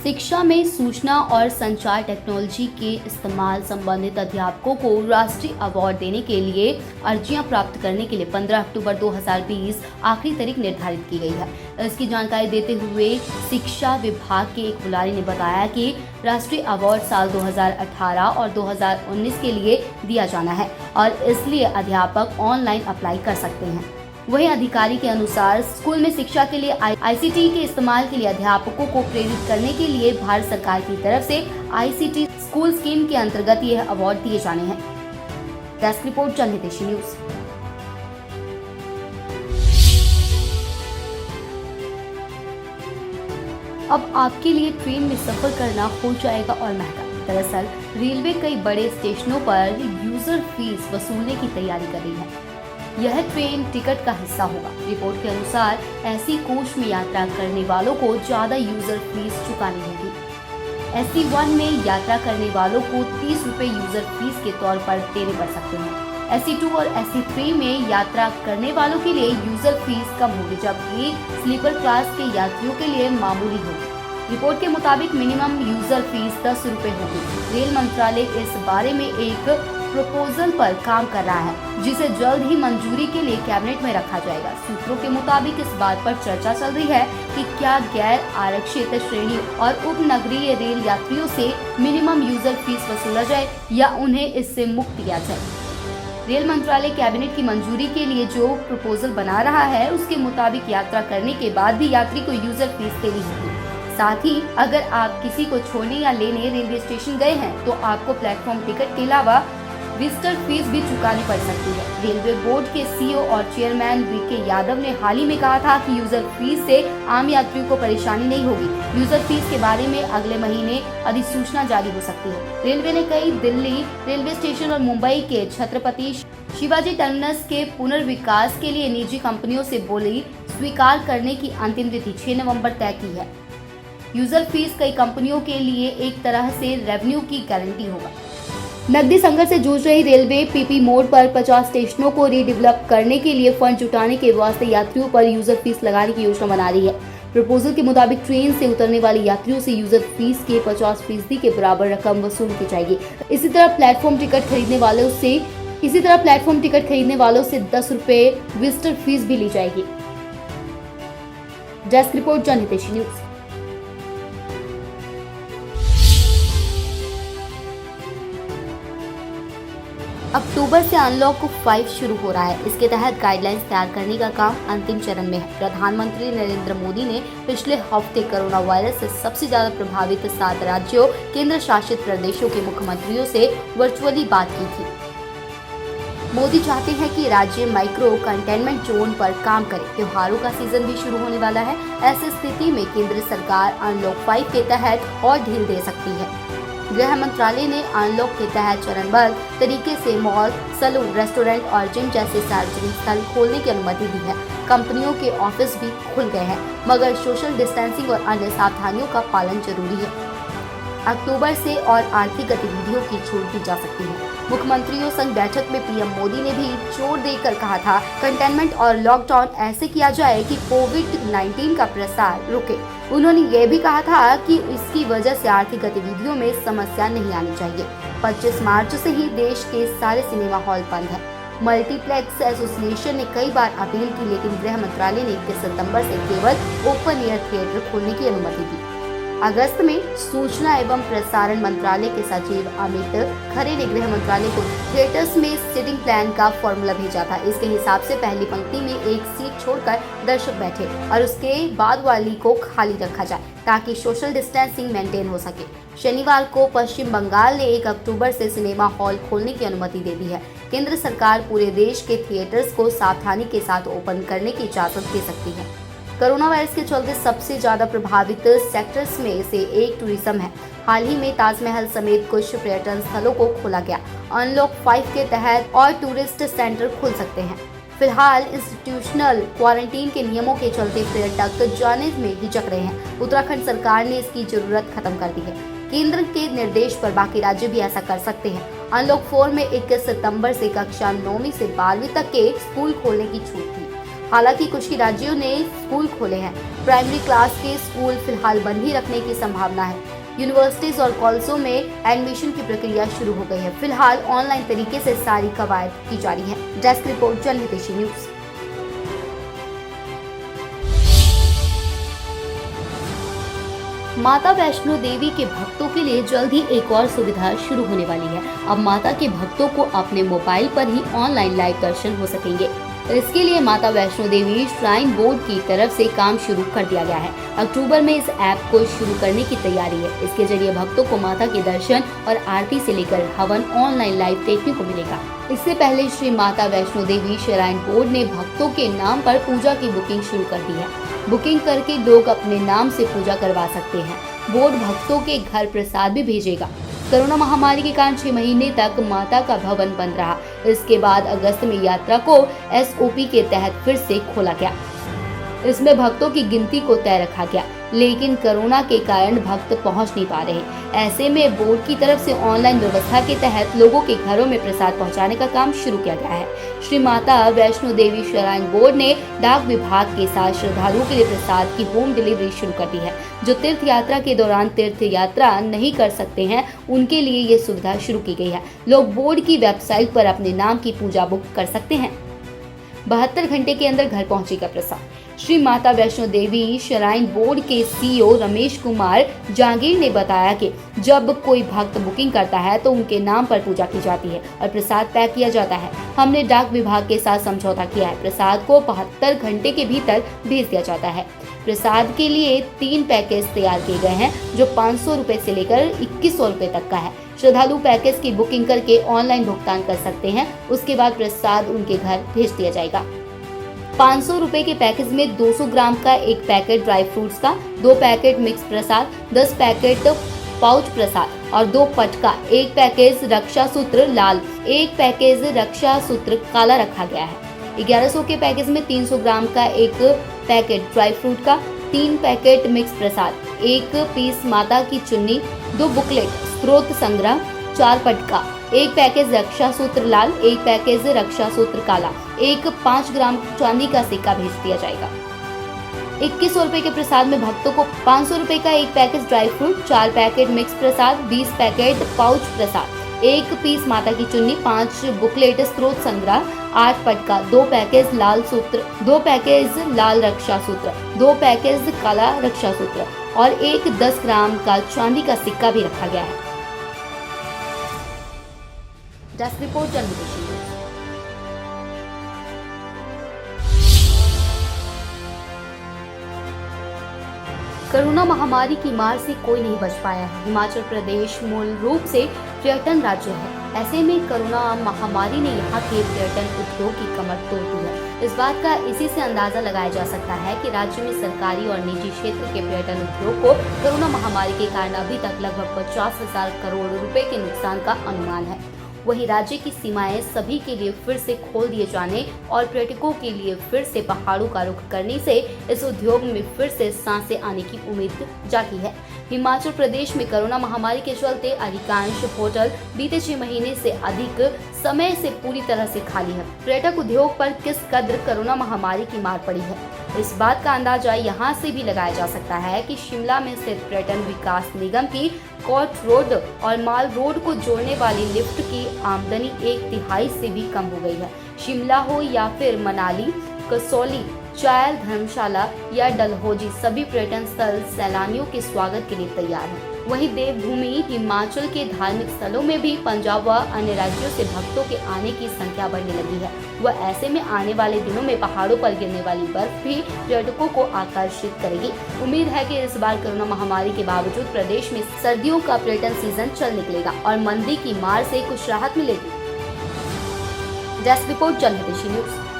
शिक्षा में सूचना और संचार टेक्नोलॉजी के इस्तेमाल संबंधित अध्यापकों को राष्ट्रीय अवार्ड देने के लिए अर्जियां प्राप्त करने के लिए 15 अक्टूबर 2020 आखिरी तारीख निर्धारित की गई है। इसकी जानकारी देते हुए शिक्षा विभाग के एक बुलारे ने बताया कि राष्ट्रीय अवार्ड साल 2018 और 2019 के लिए दिया जाना है और इसलिए अध्यापक ऑनलाइन अप्लाई कर सकते हैं। वहीं अधिकारी के अनुसार स्कूल में शिक्षा के लिए आईसीटी के इस्तेमाल के लिए अध्यापकों को प्रेरित करने के लिए भारत सरकार की तरफ से आईसीटी स्कूल स्कीम के अंतर्गत यह अवार्ड दिए जाने हैं। डेस्क रिपोर्ट जनहितैषी न्यूज। अब आपके लिए ट्रेन में सफर करना हो जाएगा और महंगा। दरअसल रेलवे कई बड़े स्टेशनों पर यूजर फीस वसूलने की तैयारी कर रही है। यह ट्रेन टिकट का हिस्सा होगा। रिपोर्ट के अनुसार ऐसी कोच में यात्रा करने वालों को ज्यादा यूजर फीस चुकानी होगी। SC1 में यात्रा करने वालों को 30 रुपए यूजर फीस के तौर पर देने पड़ सकते हैं। SC2 और SC3 में यात्रा करने वालों के लिए यूजर फीस कम होगी, जबकि स्लीपर क्लास के यात्रियों के लिए मामूली होगी। रिपोर्ट के मुताबिक मिनिमम यूजर फीस 10 रुपए होगी। रेल मंत्रालय इस बारे में एक प्रपोजल पर काम कर रहा है, जिसे जल्द ही मंजूरी के लिए कैबिनेट में रखा जाएगा। सूत्रों के मुताबिक इस बात पर चर्चा चल रही है कि क्या गैर आरक्षित श्रेणी और उपनगरीय रेल यात्रियों से मिनिमम यूजर फीस वसूला जाए या उन्हें इससे मुक्त किया जाए। रेल मंत्रालय कैबिनेट की मंजूरी के लिए जो प्रपोजल बना रहा है, उसके मुताबिक यात्रा करने के बाद भी यात्री को यूजर फीस देनी होगी। साथ ही अगर आप किसी को छोड़ने या लेने रेलवे स्टेशन गए हैं तो आपको प्लेटफॉर्म टिकट के अलावा विजिटर फीस भी चुकानी पड़ सकती है। रेलवे बोर्ड के सीईओ और चेयरमैन वीके यादव ने हाल ही में कहा था कि यूजर फीस से आम यात्रियों को परेशानी नहीं होगी। यूजर फीस के बारे में अगले महीने अधिसूचना जारी हो सकती है। रेलवे ने कई दिल्ली रेलवे स्टेशन और मुंबई के छत्रपति शिवाजी टर्मिनस के पुनर्विकास के लिए निजी कंपनियों से बोली स्वीकार करने की अंतिम तिथि 6 नवम्बर तय की है। यूजर फीस कई कंपनियों के लिए एक तरह से रेवेन्यू की गारंटी होगा। नकदी संकट से जूझ रही रेलवे पीपी मोड पर 50 स्टेशनों को रीडेवलप करने के लिए फंड जुटाने के वास्ते यात्रियों पर यूजर फीस लगाने की योजना बना रही है। प्रपोजल के मुताबिक ट्रेन से उतरने वाले यात्रियों से यूजर फीस के 50% के बराबर रकम वसूल की जाएगी। इसी तरह प्लेटफॉर्म टिकट खरीदने वालों से 10 रुपए विजिटर फीस भी ली जाएगी। डेस्क रिपोर्ट जनहितैषी न्यूज। अक्टूबर से अनलॉक 5 शुरू हो रहा है। इसके तहत गाइडलाइंस तैयार करने का काम अंतिम चरण में है। प्रधानमंत्री नरेंद्र मोदी ने पिछले हफ्ते कोरोना वायरस से सबसे ज्यादा प्रभावित 7 राज्यों केंद्र शासित प्रदेशों के मुख्यमंत्रियों से वर्चुअली बात की थी। मोदी चाहते हैं कि राज्य माइक्रो कंटेनमेंट जोन पर काम करे। त्योहारों का सीजन भी शुरू होने वाला है। ऐसी स्थिति में केंद्र सरकार अनलॉक 5 के तहत और ढील दे सकती है। गृह मंत्रालय ने अनलॉक के तहत चरणबद्ध तरीके से मॉल, सैलून, रेस्टोरेंट और जिम जैसे सार्वजनिक स्थल खोलने की अनुमति दी है। कंपनियों के ऑफिस भी खुल गए हैं, मगर सोशल डिस्टेंसिंग और अन्य सावधानियों का पालन जरूरी है। अक्टूबर से और आर्थिक गतिविधियों की छूट दी जा सकती है। मुख्यमंत्रियों संग बैठक में पीएम मोदी ने भी जोर देकर कहा था कंटेनमेंट और लॉकडाउन ऐसे किया जाए कि कोविड-19 का प्रसार रुके। उन्होंने ये भी कहा था कि इसकी वजह से आर्थिक गतिविधियों में समस्या नहीं आनी चाहिए। 25 मार्च से ही देश के सारे सिनेमा हॉल बंद है। मल्टीप्लेक्स एसोसिएशन ने कई बार अपील की, लेकिन गृह मंत्रालय ने 21 सितंबर से केवल ओपन एयर थिएटर खोलने की अनुमति दी। अगस्त में सूचना एवं प्रसारण मंत्रालय के सचिव अमित खरे ने गृह मंत्रालय को थिएटर्स में सीटिंग प्लान का फॉर्मूला भेजा था। इसके हिसाब से पहली पंक्ति में एक सीट छोड़कर दर्शक बैठे और उसके बाद वाली को खाली रखा जाए ताकि सोशल डिस्टेंसिंग मेंटेन हो सके। शनिवार को पश्चिम बंगाल ने 1 अक्टूबर से सिनेमा हॉल खोलने की अनुमति दे दी है। केंद्र सरकार पूरे देश के थिएटर्स को सावधानी के साथ ओपन करने की इजाजत दे सकती है। कोरोना वायरस के चलते सबसे ज्यादा प्रभावित सेक्टर्स में से एक टूरिज्म है। हाल ही में ताजमहल समेत कुछ पर्यटन स्थलों को खोला गया। अनलॉक 5 के तहत और टूरिस्ट सेंटर खुल सकते हैं। फिलहाल इंस्टीट्यूशनल क्वारंटीन के नियमों के चलते पर्यटक जाने में हिचक रहे हैं। उत्तराखंड सरकार ने इसकी जरूरत खत्म कर दी है। केंद्र के निर्देश पर बाकी राज्य भी ऐसा कर सकते हैं। अनलॉक 4 में 21 सितंबर से कक्षा 9वीं से 12वीं तक के स्कूल खोलने की छूट थी। हालांकि कुछ ही राज्यों ने स्कूल खोले हैं। प्राइमरी क्लास के स्कूल फिलहाल बंद ही रखने की संभावना है। यूनिवर्सिटीज और कॉलेजों में एडमिशन की प्रक्रिया शुरू हो गई है। फिलहाल ऑनलाइन तरीके से सारी कवायद की जा रही है। डेस्क रिपोर्ट, जनहितैषी न्यूज। माता वैष्णो देवी के भक्तों के लिए जल्द ही एक और सुविधा शुरू होने वाली है। अब माता के भक्तों को अपने मोबाइल पर ही ऑनलाइन लाइव दर्शन हो सकेंगे। इसके लिए माता वैष्णो देवी श्राइन बोर्ड की तरफ से काम शुरू कर दिया गया है। अक्टूबर में इस ऐप को शुरू करने की तैयारी है। इसके जरिए भक्तों को माता के दर्शन और आरती से लेकर हवन ऑनलाइन लाइव देखने को मिलेगा। इससे पहले श्री माता वैष्णो देवी श्राइन बोर्ड ने भक्तों के नाम पर पूजा की बुकिंग शुरू कर दी है। बुकिंग करके लोग अपने नाम से पूजा करवा सकते हैं। बोर्ड भक्तों के घर प्रसाद भी भेजेगा। कोरोना महामारी के कारण 6 महीने तक माता का भवन बंद रहा। इसके बाद अगस्त में यात्रा को SOP के तहत फिर से खोला गया। इसमें भक्तों की गिनती को तय रखा गया, लेकिन कोरोना के कारण भक्त पहुंच नहीं पा रहे। ऐसे में बोर्ड की तरफ से ऑनलाइन व्यवस्था के तहत लोगों के घरों में प्रसाद पहुंचाने का काम शुरू किया गया है। श्री माता वैष्णो देवी श्राइन बोर्ड ने डाक विभाग के साथ श्रद्धालुओं के लिए प्रसाद की होम डिलीवरी शुरू कर दी है। जो तीर्थ यात्रा के दौरान तीर्थ यात्रा नहीं कर सकते हैं, उनके लिए ये सुविधा शुरू की गई है। लोग बोर्ड की वेबसाइट पर अपने नाम की पूजा बुक कर सकते हैं। 72 घंटे के अंदर घर पहुंचेगा प्रसाद। श्री माता वैष्णो देवी श्राइन बोर्ड के CEO रमेश कुमार जांगीर ने बताया कि जब कोई भक्त बुकिंग करता है तो उनके नाम पर पूजा की जाती है और प्रसाद पैक किया जाता है। हमने डाक विभाग के साथ समझौता किया है। प्रसाद को 72 घंटे के भीतर भेज दिया जाता है। प्रसाद के लिए 3 पैकेज तैयार किए गए हैं, जो 500 रुपए से लेकर 2100 रुपए तक का है। श्रद्धालु पैकेज की बुकिंग करके ऑनलाइन भुगतान कर सकते हैं। उसके बाद प्रसाद उनके घर भेज दिया जाएगा। 500 रुपए के पैकेज में 200 ग्राम का एक पैकेट ड्राई फ्रूट्स का, 2 पैकेट मिक्स प्रसाद, 10 पैकेट पाउच प्रसाद और 2 पटका, 1 पैकेज रक्षा सूत्र लाल, 1 पैकेज रक्षा सूत्र काला रखा गया है। 1100 के पैकेज में 300 ग्राम का एक पैकेट ड्राई फ्रूट का, 3 पैकेट मिक्स प्रसाद, 1 पीस माता की चुन्नी, 2 बुकलेट स्रोत संग्रह, 4 पटका, 1 पैकेज रक्षा सूत्र लाल, 1 पैकेज रक्षा सूत्र काला, 1 5 ग्राम चांदी का सिक्का भेज दिया जाएगा। 2100 रुपए के प्रसाद में भक्तों को 500 रुपए का 1 package dry fruit, 4 packet mix प्रसाद, 20 पैकेट पाउच प्रसाद, 1 पीस माता की चुन्नी, 5 बुकलेट स्रोत संग्रह, 8 पटका, 2 पैकेज लाल सूत्र, 2 पैकेज लाल रक्षा सूत्र, 2 पैकेज काला रक्षा सूत्र और 1 10 ग्राम का चांदी का सिक्का भी रखा गया है। डेस्क रिपोर्ट, जनहितैषी न्यूज। कोरोना महामारी की मार से कोई नहीं बच पाया है। हिमाचल प्रदेश मूल रूप से पर्यटन राज्य है। ऐसे में कोरोना महामारी ने यहाँ के पर्यटन उद्योग की कमर तोड़ दी है। इस बात का इसी से अंदाजा लगाया जा सकता है कि राज्य में सरकारी और निजी क्षेत्र के पर्यटन उद्योग को कोरोना महामारी के कारण अभी तक लगभग 50,000 करोड़ रुपए के नुकसान का अनुमान है। वहीं राज्य की सीमाएं सभी के लिए फिर से खोल दिए जाने और पर्यटकों के लिए फिर से पहाड़ों का रुख करने से इस उद्योग में फिर से सांसें आने की उम्मीद जागी है। हिमाचल प्रदेश में कोरोना महामारी के चलते अधिकांश होटल बीते 6 महीने से अधिक समय से पूरी तरह से खाली है। पर्यटक उद्योग पर किस कदर कोरोना महामारी की मार पड़ी है, इस बात का अंदाजा यहाँ से भी लगाया जा सकता है कि शिमला में स्थित पर्यटन विकास निगम की कोर्ट रोड और माल रोड को जोड़ने वाली लिफ्ट की आमदनी 1/3 से भी कम हो गई है। शिमला हो या फिर मनाली, कसौली, चायल, धर्मशाला या डलहौजी, सभी पर्यटन स्थल सैलानियों के स्वागत के लिए तैयार हैं। वहीं देवभूमि हिमाचल के धार्मिक स्थलों में भी पंजाब व अन्य राज्यों से भक्तों के आने की संख्या बढ़ने लगी है। वह ऐसे में आने वाले दिनों में पहाड़ों पर गिरने वाली बर्फ भी पर्यटकों को आकर्षित करेगी। उम्मीद है कि इस बार कोरोना महामारी के बावजूद प्रदेश में सर्दियों का पर्यटन सीजन चल निकलेगा और मंदी की मार से कुछ राहत मिलेगी। डेस्क रिपोर्ट, जनहितैषी न्यूज।